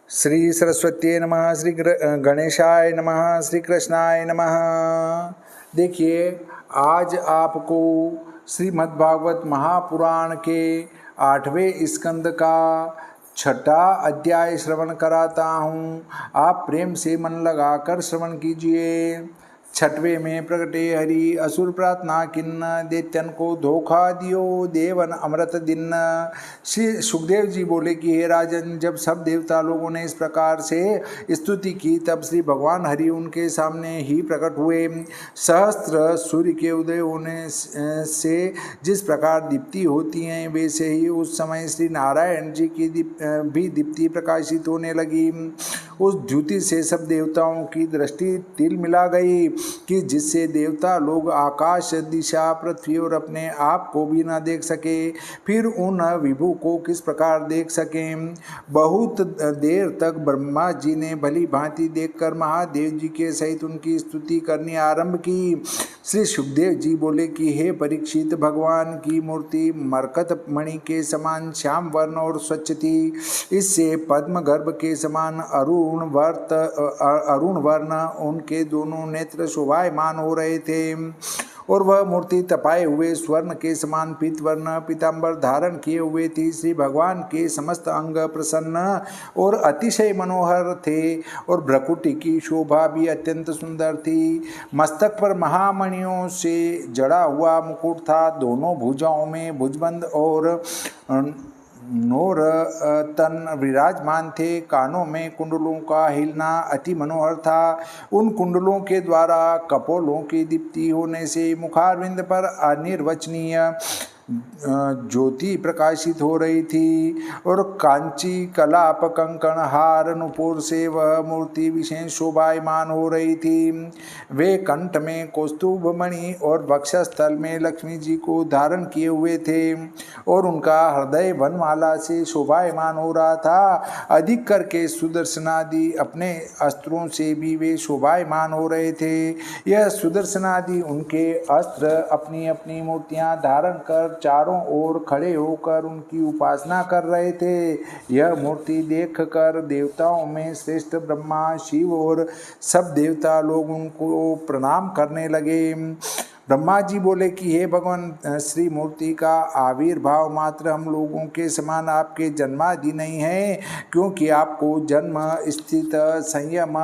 श्री सरस्वती नमः, श्री गणेशाय नमः, श्री कृष्णाय नमः। देखिए, आज आपको श्रीमद्भागवत महापुराण के 8वें स्कंद का 6ठा अध्याय श्रवण कराता हूँ। आप प्रेम से मन लगाकर श्रवण कीजिए। 6वें में प्रगटे हरि असुर प्रार्थना किन्न, दैत्यन को धोखा दियो देवन अमृत दिन। श्री सुखदेव जी बोले कि हे राजन, जब सब देवता लोगों ने इस प्रकार से स्तुति की तब श्री भगवान हरि उनके सामने ही प्रकट हुए। सहस्त्र सूर्य के उदय होने से जिस प्रकार दीप्ति होती हैं, वैसे ही उस समय श्री नारायण जी की भी दीप्ति प्रकाशित होने लगी। उस द्युति से सब देवताओं की दृष्टि तिल मिला गई कि जिससे देवता लोग आकाश, दिशा, पृथ्वी और अपने आप को भी न देख सके, फिर उन विभु को किस प्रकार देख सकें। बहुत देर तक ब्रह्मा जी ने भली भांति देखकर महादेव जी के सहित उनकी स्तुति करनी आरंभ की। श्री सुखदेव जी बोले कि हे परीक्षित, भगवान की मूर्ति मरकत मणि के समान श्याम वर्ण और स्वच्छ थी। इससे पद्म गर्भ के समान अरुण वर्ण उनके दोनों नेत्र शोभायमान हो रहे थे, और वह मूर्ति तपाए हुए स्वर्ण के समान पीत वर्ण पीतांबर धारण किए हुए थी। श्री भगवान के समस्त अंग प्रसन्न और अतिशय मनोहर थे, और भ्रकुटी की शोभा भी अत्यंत सुंदर थी। मस्तक पर महामणियों से जड़ा हुआ मुकुट था। दोनों भुजाओं में भुजबंद और नोर तन विराजमान थे। कानों में कुंडलों का हिलना अति मनोहर था। उन कुंडलों के द्वारा कपोलों की दीप्ति होने से मुखारविंद पर अनिर्वचनीय ज्योति प्रकाशित हो रही थी, और कांची कलाप कंकण हार नुपुर से वह मूर्ति विशेष शोभायमान हो रही थी। वे कंठ में कौस्तुभ मणि और वक्षस्थल में लक्ष्मी जी को धारण किए हुए थे, और उनका हृदय वनमाला से शोभायमान हो रहा था। अधिक करके सुदर्शनादि अपने अस्त्रों से भी वे शोभायमान हो रहे थे। यह सुदर्शनादि उनके अस्त्र अपनी अपनी मूर्तियां धारण कर चारों ओर खड़े होकर उनकी उपासना कर रहे थे। यह मूर्ति देखकर देवताओं में श्रेष्ठ ब्रह्मा, शिव और सब देवता लोग उनको प्रणाम करने लगे। ब्रह्मा जी बोले कि हे भगवान, श्री मूर्ति का आविर्भाव मात्र हम लोगों के समान आपके जन्मादि नहीं है, क्योंकि आपको जन्म, स्थित, संयम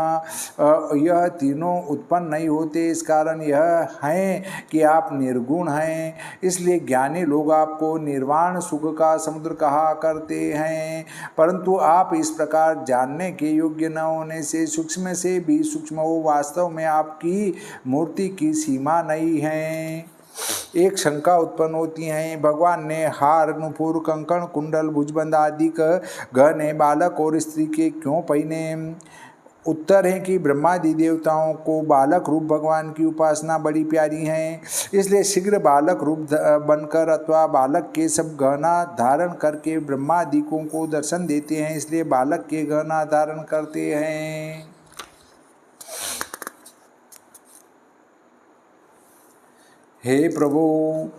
यह तीनों उत्पन्न नहीं होते। इस कारण यह है कि आप निर्गुण हैं। इसलिए ज्ञानी लोग आपको निर्वाण सुख का समुद्र कहा करते हैं, परंतु आप इस प्रकार जानने के योग्य न होने से सूक्ष्म से भी सूक्ष्म हो। वास्तव में आपकी मूर्ति की सीमा नहीं है। एक शंका उत्पन्न होती है, भगवान ने हार, नुपुर, कंकण, कुंडल, भुजबंद आदि गहने बालक और स्त्री के क्यों पहने? उत्तर है कि ब्रह्मादि देवताओं को बालक रूप भगवान की उपासना बड़ी प्यारी है, इसलिए शीघ्र बालक रूप बनकर अथवा बालक के सब गहना धारण करके ब्रह्मादिकों को दर्शन देते हैं, इसलिए बालक के गहना धारण करते हैं। हे प्रभु,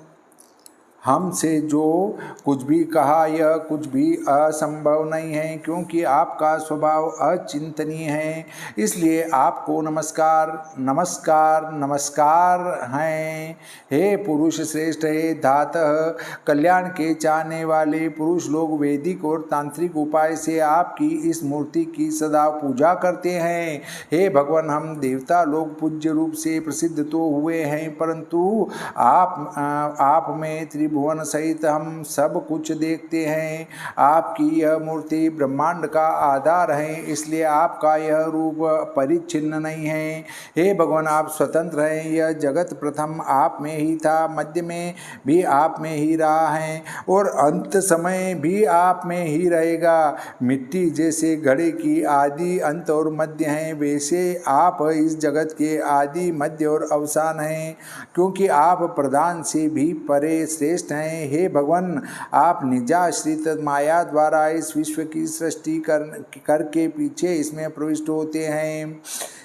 हमसे जो कुछ भी कहा यह कुछ भी असंभव नहीं है, क्योंकि आपका स्वभाव अचिंतनीय है। इसलिए आपको नमस्कार नमस्कार नमस्कार हैं। हे पुरुष श्रेष्ठ, हे धातः, कल्याण के चाहने वाले पुरुष लोग वैदिक और तांत्रिक उपाय से आपकी इस मूर्ति की सदा पूजा करते हैं। हे भगवान, हम देवता लोग पूज्य रूप से प्रसिद्ध तो हुए हैं, परंतु आप में त्रिभुवन सहित हम सब कुछ देखते हैं। आपकी यह मूर्ति ब्रह्मांड का आधार है, इसलिए आपका यह रूप परिच्छिन्न नहीं है। हे भगवान, आप स्वतंत्र हैं। यह जगत प्रथम आप में ही था, मध्य में भी आप में ही रहा है, और अंत समय भी आप में ही रहेगा। मिट्टी जैसे घड़े की आदि, अंत और मध्य हैं, वैसे आप इस जगत के आदि, मध्य और अवसान हैं, क्योंकि आप प्रधान से भी परे श्रेष्ठ श्रेष्ठ हैं। हे भगवान, आप निजाश्रित माया द्वारा इस विश्व की सृष्टि करके पीछे इसमें प्रविष्ट होते हैं।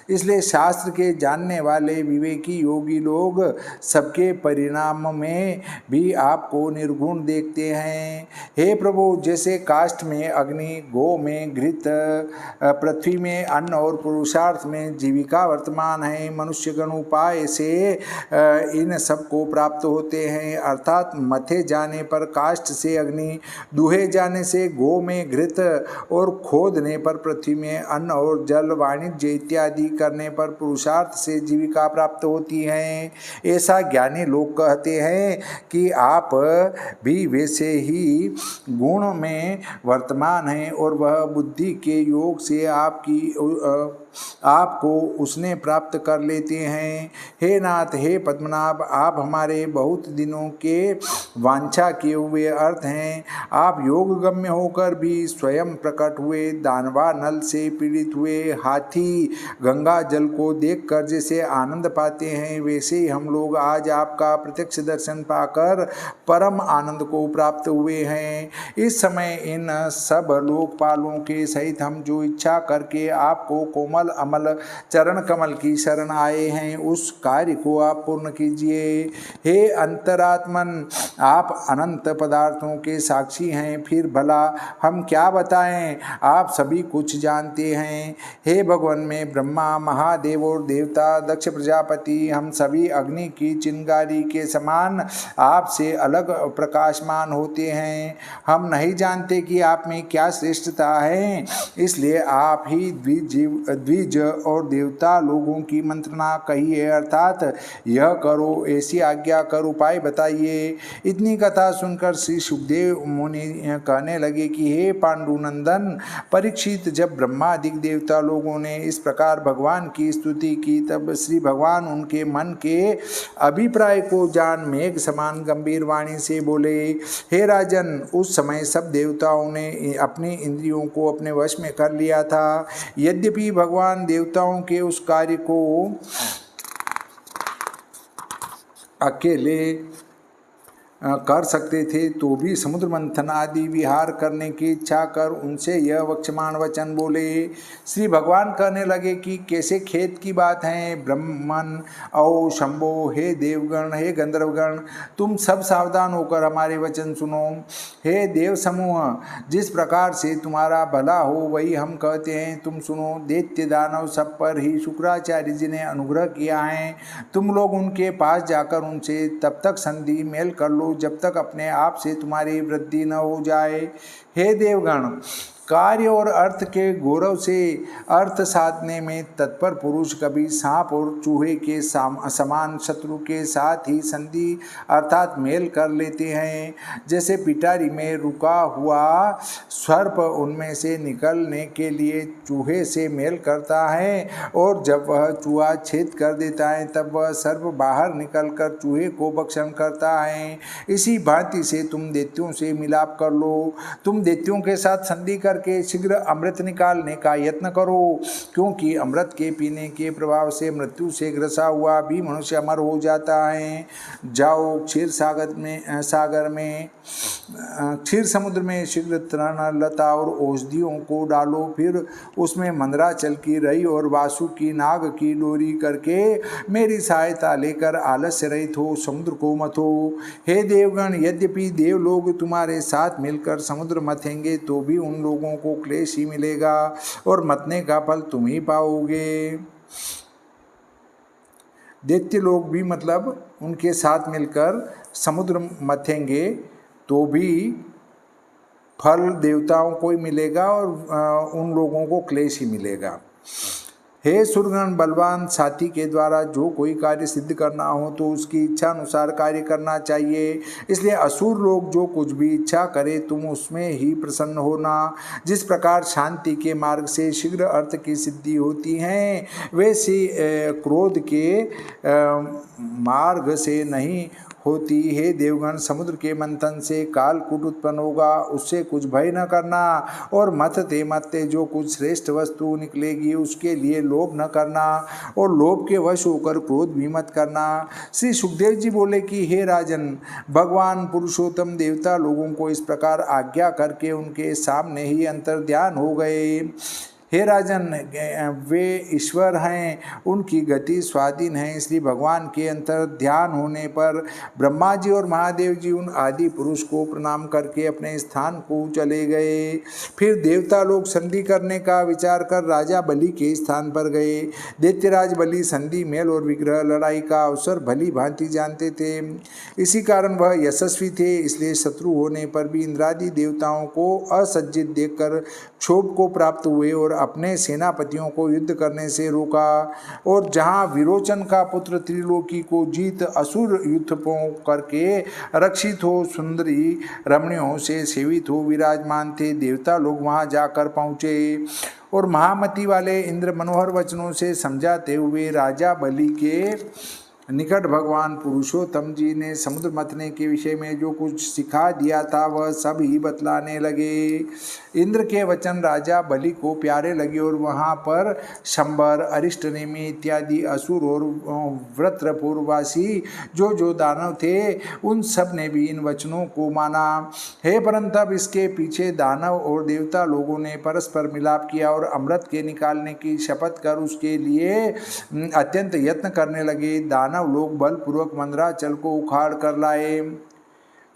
इसलिए शास्त्र के जानने वाले विवेकी योगी लोग सबके परिणाम में भी आपको निर्गुण देखते हैं। हे प्रभु, जैसे काष्ठ में अग्नि, गो में घृत, पृथ्वी में अन्न और पुरुषार्थ में जीविका वर्तमान है, मनुष्यगण उपाय से इन सबको प्राप्त होते हैं। अर्थात मथे जाने पर काष्ठ से अग्नि, दूहे जाने से गो में घृत और खोदने पर पृथ्वी में अन्न और जल, वाणिज्य इत्यादि करने पर पुरुषार्थ से जीविका प्राप्त होती है। ऐसा ज्ञानी लोग कहते हैं कि आप भी वैसे ही गुण में वर्तमान हैं और वह बुद्धि के योग से आपको उसने प्राप्त कर लेते हैं। हे नाथ, हे पद्मनाभ, आप हमारे बहुत दिनों के वांछा किए हुए अर्थ हैं। आप योग गम्य होकर भी स्वयं प्रकट हुए। दानवा नल से पीड़ित हुए हाथी गंगा जल को देखकर जैसे आनंद पाते हैं, वैसे ही हम लोग आज आपका प्रत्यक्ष दर्शन पाकर परम आनंद को प्राप्त हुए हैं। इस समय इन सब लोकपालों के सहित हम जो इच्छा करके आपको कोमल अमल चरण कमल की शरण आए हैं, उस कार्य को आप पूर्ण कीजिए। हे अंतरात्मन, आप अनंत पदार्थों के साक्षी हैं, फिर भला हम क्या बताएं, आप सभी कुछ जानते हैं। हे भगवान, में ब्रह्मा, महादेव और देवता, दक्ष प्रजापति, हम सभी अग्नि की चिंगारी के समान आपसे अलग प्रकाशमान होते हैं। हम नहीं जानते कि आप में क्या श्रेष्ठता है, इसलिए आप ही द्विज और देवता लोगों की मंत्रणा कहिए, अर्थात यह करो, ऐसी आज्ञा कर उपाय बताइए। इतनी कथा सुनकर श्री सुखदेव मुनि कहने लगे कि हे पांडुनंदन परीक्षित, जब ब्रह्मादिक देवता लोगों ने इस प्रकार भगवान की स्तुति की, तब श्री भगवान उनके मन के अभिप्राय को जान मेघ समान गंभीर वाणी से बोले। हे राजन, उस समय सब देवताओं ने अपनी इंद्रियों को अपने वश में कर लिया था। यद्यपि भगवान देवताओं के उस कार्य को अकेले कर सकते थे, तो भी समुद्र मंथन आदि विहार करने की इच्छा कर उनसे यह वक्षमान वचन बोले। श्री भगवान कहने लगे कि कैसे खेत की बात है। ब्रह्मन औ शंभो, हे देवगण, हे गंधर्वगण, तुम सब सावधान होकर हमारे वचन सुनो। हे देव समूह, जिस प्रकार से तुम्हारा भला हो वही हम कहते हैं, तुम सुनो। दैत्य दानव सब पर ही शुक्राचार्य जी ने अनुग्रह किया है। तुम लोग उनके पास जाकर उनसे तब तक संधि मेल कर लो जब तक अपने आप से तुम्हारी वृद्धि न हो जाए। हे देवगण, कार्य और अर्थ के गौरव से अर्थ साधने में तत्पर पुरुष कभी सांप और चूहे के समान शत्रु के साथ ही संधि अर्थात मेल कर लेते हैं। जैसे पिटारी में रुका हुआ सर्प उनमें से निकलने के लिए चूहे से मेल करता है, और जब वह चूहा छेद कर देता है तब वह सर्प बाहर निकलकर चूहे को भक्षण करता है। इसी भांति से तुम दैत्यों से मिलाप कर लो। तुम दैत्यों के साथ संधि करके शीघ्र अमृत निकालने का यत्न करो, क्योंकि अमृत के पीने के प्रभाव से मृत्यु से ग्रसा हुआ भी मनुष्य अमर हो जाता है। जाओ क्षीर समुद्र में शीघ्र तृण, लता और औषधियों को डालो, फिर उसमें मंदराचल की रई और वासु की नाग की डोरी करके मेरी सहायता लेकर आलस्य रहित हो समुद्र को मथो। हे देवगण, यद्यपि देवलोग तुम्हारे साथ मिलकर समुद्र मथेंगे तो भी उन लोगों को क्लेश ही मिलेगा और मथने का फल तुम ही पाओगे। दैत्य लोग भी मतलब उनके साथ मिलकर समुद्र मथेंगे तो भी फल देवताओं को ही मिलेगा और उन लोगों को क्लेश ही मिलेगा। हे सुरगण, बलवान साथी के द्वारा जो कोई कार्य सिद्ध करना हो तो उसकी इच्छा अनुसार कार्य करना चाहिए। इसलिए असुर लोग जो कुछ भी इच्छा करे तुम उसमें ही प्रसन्न होना। जिस प्रकार शांति के मार्ग से शीघ्र अर्थ की सिद्धि होती है, वैसे क्रोध के मार्ग से नहीं होती। हे देवगण, समुद्र के मंथन से कालकूट उत्पन्न होगा, उससे कुछ भय न करना। और मथते मथते जो कुछ श्रेष्ठ वस्तु निकलेगी उसके लिए लोभ न करना, और लोभ के वश होकर क्रोध भी मत करना। श्री सुखदेव जी बोले कि हे राजन, भगवान पुरुषोत्तम देवता लोगों को इस प्रकार आज्ञा करके उनके सामने ही अंतर्ध्यान हो गए। हे राजन, वे ईश्वर हैं, उनकी गति स्वाधीन है, इसलिए भगवान के अंतर ध्यान होने पर ब्रह्मा जी और महादेव जी उन आदि पुरुष को प्रणाम करके अपने स्थान को चले गए। फिर देवता लोग संधि करने का विचार कर राजा बलि के स्थान पर गए। दैत्यराज बलि संधि, मेल और विग्रह लड़ाई का अवसर भली भांति जानते थे, इसी कारण वह यशस्वी थे। इसलिए शत्रु होने पर भी इंद्रादि देवताओं को असज्जित देखकर क्षोभ को प्राप्त हुए और अपने सेनापतियों को युद्ध करने से रोका। और जहाँ विरोचन का पुत्र त्रिलोकी को जीत असुर युद्ध करके रक्षित हो, सुंदरी रमणियों से सेवित हो विराजमान थे, देवता लोग वहाँ जाकर पहुँचे और महामति वाले इंद्र मनोहर वचनों से समझाते हुए राजा बलि के निकट भगवान पुरुषोत्तम जी ने समुद्र मथने के विषय में जो कुछ सिखा दिया था वह सब ही बतलाने लगे। इंद्र के वचन राजा बलि को प्यारे लगे और वहाँ पर शंबर, अरिष्टनेमी इत्यादि असुर और वृत्रपुरवासी जो दानव थे उन सब ने भी इन वचनों को माना। हे परंतप, इसके पीछे दानव और देवता लोगों ने परस्पर मिलाप किया और अमृत के निकालने की शपथ कर उसके लिए अत्यंत यत्न करने लगे। दानव लोग बलपूर्वक मंदराचल को उखाड़ कर लाए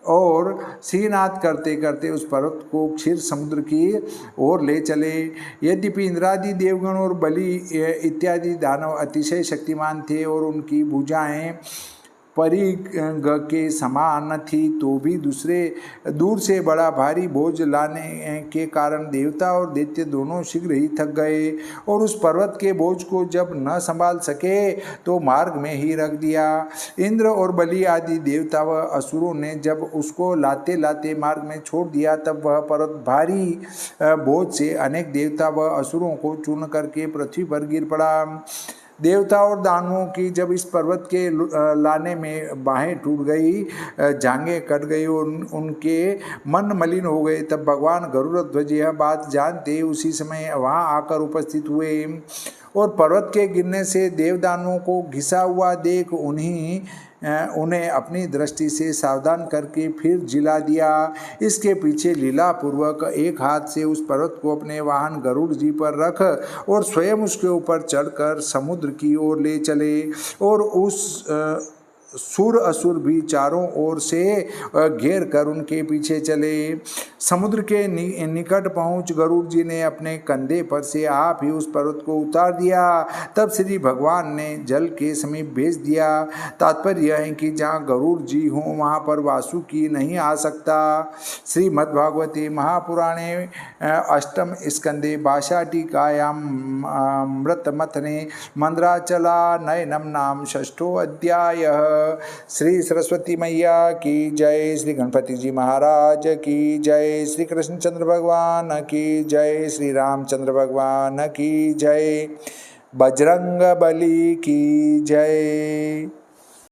और श्रीनाथ करते करते उस पर्वत को क्षीर समुद्र की ओर ले चले। यद्यपि इंद्रादि देवगण और बलि इत्यादि दानव अतिशय शक्तिमान थे और उनकी भुजाएं परिग के समान थी, तो भी दूर से बड़ा भारी बोझ लाने के कारण देवता और दैत्य दोनों शीघ्र ही थक गए और उस पर्वत के बोझ को जब न संभाल सके तो मार्ग में ही रख दिया। इंद्र और बलि आदि देवता व असुरों ने जब उसको लाते लाते मार्ग में छोड़ दिया तब वह पर्वत भारी बोझ से अनेक देवता व असुरों को चूर्ण करके पृथ्वी पर गिर पड़ा। देवता और दानवों की जब इस पर्वत के लाने में बाहें टूट गई, जांघें कट गई और उनके मन मलिन हो गए, तब भगवान गरुड़ध्वज यह बात जानते उसी समय वहां आकर उपस्थित हुए और पर्वत के गिरने से देवदानवों को घिसा हुआ देख उन्हें अपनी दृष्टि से सावधान करके फिर जिला दिया। इसके पीछे लीला पूर्वक एक हाथ से उस पर्वत को अपने वाहन गरुड़ जी पर रख और स्वयं उसके ऊपर चढ़कर समुद्र की ओर ले चले और उस सुर असुर भी चारों ओर से घेर कर उनके पीछे चले। समुद्र के निकट पहुंच गरुड़ जी ने अपने कंधे पर से आप ही उस पर्वत को उतार दिया। तब श्री भगवान ने जल के समीप भेज दिया। तात्पर्य यह है कि जहाँ गरुड़ जी हों वहाँ पर वासुकी नहीं आ सकता। श्रीमद्भागवते महापुराणे अष्टम स्कंदे भाषाटिकायां मृतमथने मंद्राचला नयनम नाम षष्ठो अध्यायः। श्री सरस्वती मैया की जय, श्री गणपति जी महाराज की जय, श्री कृष्णचंद्र भगवान की जय, श्री रामचंद्र भगवान की जय, बजरंग बली की जय।